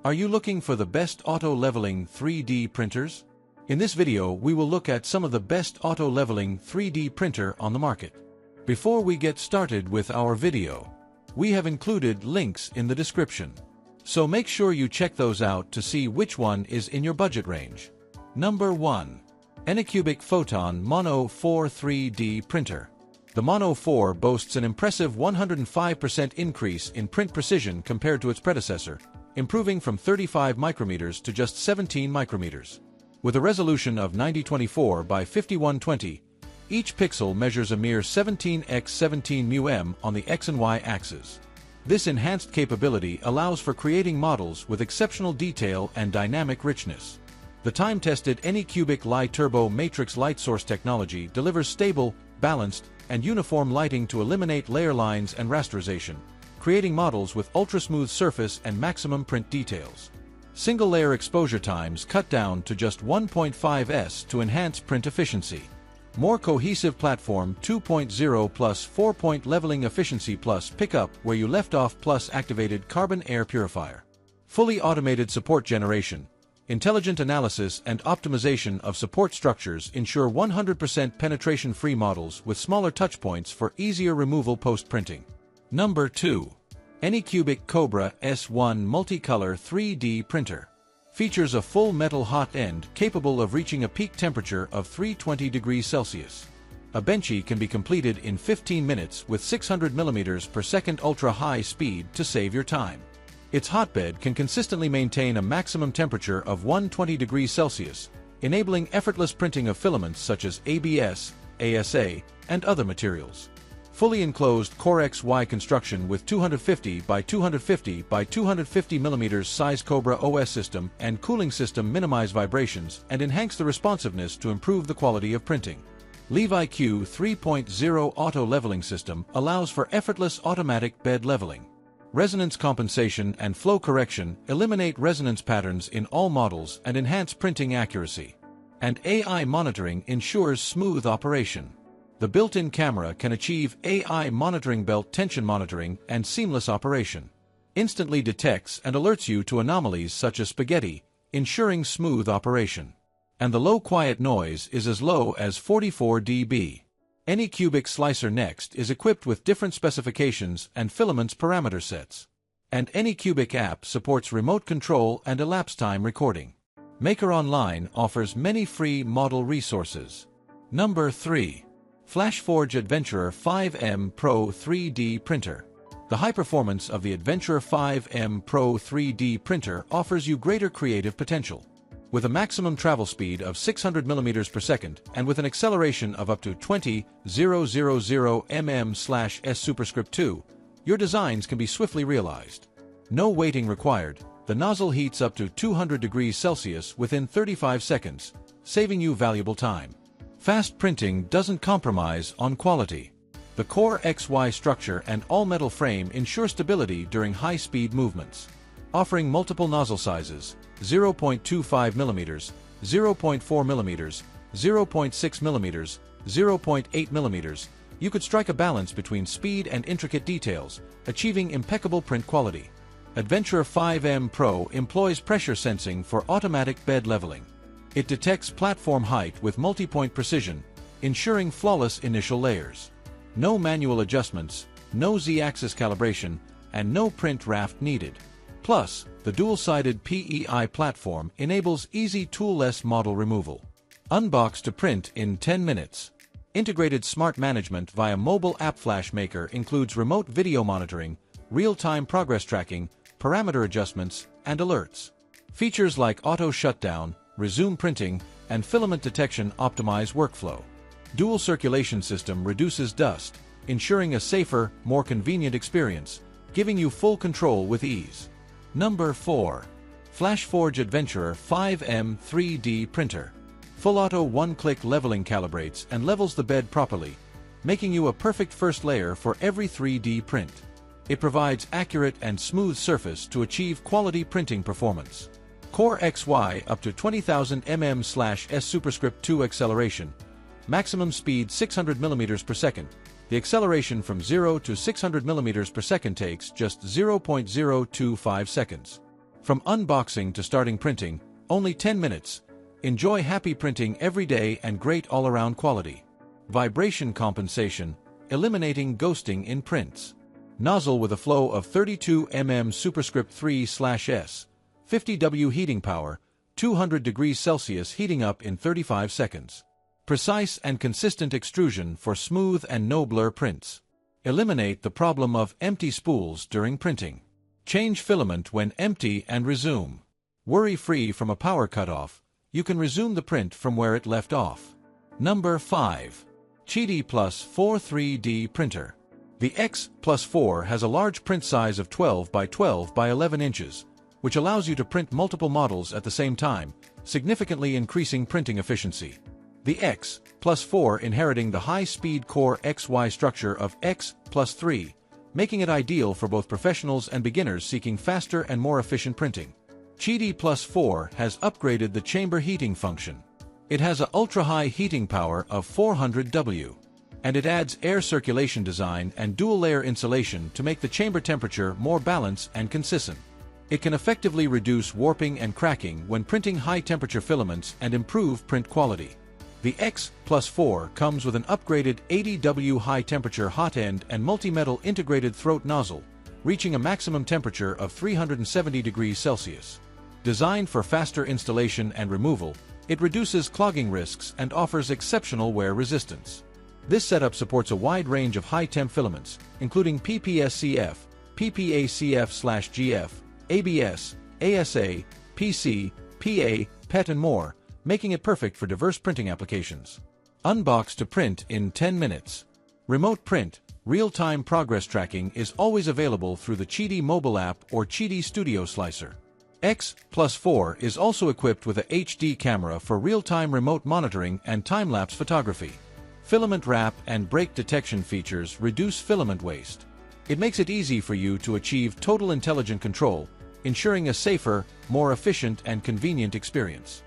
Are you looking for the best auto-leveling 3D printers? In this video, we will look at some of the best auto-leveling 3D printer on the market. Before we get started with our video, we have included links in the description. So make sure you check those out to see which one is in your budget range. Number 1. Anycubic Photon Mono 4 3D Printer. The Mono 4 boasts an impressive 105% increase in print precision compared to its predecessor, improving from 35 micrometers to just 17 micrometers. With a resolution of 9024 by 5120, each pixel measures a mere 17 x 17 μm on the X and Y axis. This enhanced capability allows for creating models with exceptional detail and dynamic richness. The time-tested Anycubic Light Turbo Matrix light source technology delivers stable, balanced, and uniform lighting to eliminate layer lines and rasterization, creating models with ultra-smooth surface and maximum print details. Single-layer exposure times cut down to just 1.5s to enhance print efficiency. More cohesive platform 2.0 plus 4-point leveling efficiency plus pickup where you left off plus activated carbon air purifier. Fully automated support generation. Intelligent analysis and optimization of support structures ensure 100% penetration-free models with smaller touchpoints for easier removal post-printing. Number 2. Anycubic Kobra S1 Multicolor 3D Printer. Features a full metal hot end capable of reaching a peak temperature of 320 degrees Celsius. A benchy can be completed in 15 minutes with 600 mm per second ultra-high speed to save your time. Its hotbed can consistently maintain a maximum temperature of 120 degrees Celsius, enabling effortless printing of filaments such as ABS, ASA, and other materials. Fully enclosed Core XY construction with 250 by 250 by 250 mm size Kobra OS system and cooling system minimize vibrations and enhance the responsiveness to improve the quality of printing. LeviQ 3.0 Auto Leveling System allows for effortless automatic bed leveling. Resonance compensation and flow correction eliminate resonance patterns in all models and enhance printing accuracy. And AI monitoring ensures smooth operation. The built-in camera can achieve AI monitoring, belt tension monitoring, and seamless operation. Instantly detects and alerts you to anomalies such as spaghetti, ensuring smooth operation. And the low quiet noise is as low as 44 dB. Anycubic Slicer Next is equipped with different specifications and filaments parameter sets. And Anycubic app supports remote control and elapsed time recording. Maker Online offers many free model resources. Number 3. Flashforge Adventurer 5M Pro 3D Printer. The high performance of the Adventurer 5M Pro 3D Printer offers you greater creative potential. With a maximum travel speed of 600 mm per second and with an acceleration of up to 20,000 mm/s superscript 2, your designs can be swiftly realized. No waiting required. The nozzle heats up to 200 degrees Celsius within 35 seconds, saving you valuable time. Fast printing doesn't compromise on quality. The Core XY structure and all-metal frame ensure stability during high-speed movements. Offering multiple nozzle sizes, 0.25 mm, 0.4 mm, 0.6 mm, 0.8 mm, you could strike a balance between speed and intricate details, achieving impeccable print quality. Adventurer 5M Pro employs pressure sensing for automatic bed leveling. It detects platform height with multi-point precision, ensuring flawless initial layers. No manual adjustments, no Z-axis calibration, and no print raft needed. Plus, the dual-sided PEI platform enables easy tool-less model removal. Unbox to print in 10 minutes. Integrated smart management via mobile app. Flash Maker includes remote video monitoring, real-time progress tracking, parameter adjustments, and alerts. Features like auto shutdown, resume printing, and filament detection optimize workflow. Dual circulation system reduces dust, ensuring a safer, more convenient experience, giving you full control with ease. Number 4. Flashforge Adventurer 5M 3D Printer. Full auto one-click leveling calibrates and levels the bed properly, making you a perfect first layer for every 3D print. It provides accurate and smooth surface to achieve quality printing performance. Core XY up to 20,000 mm/s superscript 2 acceleration. Maximum speed 600 mm per second. The acceleration from 0 to 600 mm per second takes just 0.025 seconds. From unboxing to starting printing, only 10 minutes. Enjoy happy printing every day and great all-around quality. Vibration compensation, eliminating ghosting in prints. Nozzle with a flow of 32 mm superscript 3/s, 50 W heating power, 200 degrees Celsius heating up in 35 seconds. Precise and consistent extrusion for smooth and no blur prints. Eliminate the problem of empty spools during printing. Change filament when empty and resume. Worry-free from a power cutoff, you can resume the print from where it left off. Number 5. QIDI Plus 4 3D Printer. The X Plus 4 has a large print size of 12 by 12 by 11 inches, which allows you to print multiple models at the same time, significantly increasing printing efficiency. The X Plus 4 inheriting the high-speed Core XY structure of X Plus 3, making it ideal for both professionals and beginners seeking faster and more efficient printing. QIDI Plus 4 has upgraded the chamber heating function. It has an ultra-high heating power of 400 W, and it adds air circulation design and dual-layer insulation to make the chamber temperature more balanced and consistent. It can effectively reduce warping and cracking when printing high-temperature filaments and improve print quality. The X Plus 4 comes with an upgraded 80 W high-temperature hot end and multi-metal integrated throat nozzle, reaching a maximum temperature of 370 degrees Celsius. Designed for faster installation and removal, it reduces clogging risks and offers exceptional wear resistance. This setup supports a wide range of high-temp filaments, including PPSCF, PPACF/GF, ABS, ASA, PC, PA, PET and more, making it perfect for diverse printing applications. Unbox to print in 10 minutes. Remote print, real-time progress tracking is always available through the QIDI mobile app or QIDI Studio Slicer. X Plus 4 is also equipped with a HD camera for real-time remote monitoring and time-lapse photography. Filament wrap and break detection features reduce filament waste. It makes it easy for you to achieve total intelligent control, ensuring a safer, more efficient and convenient experience.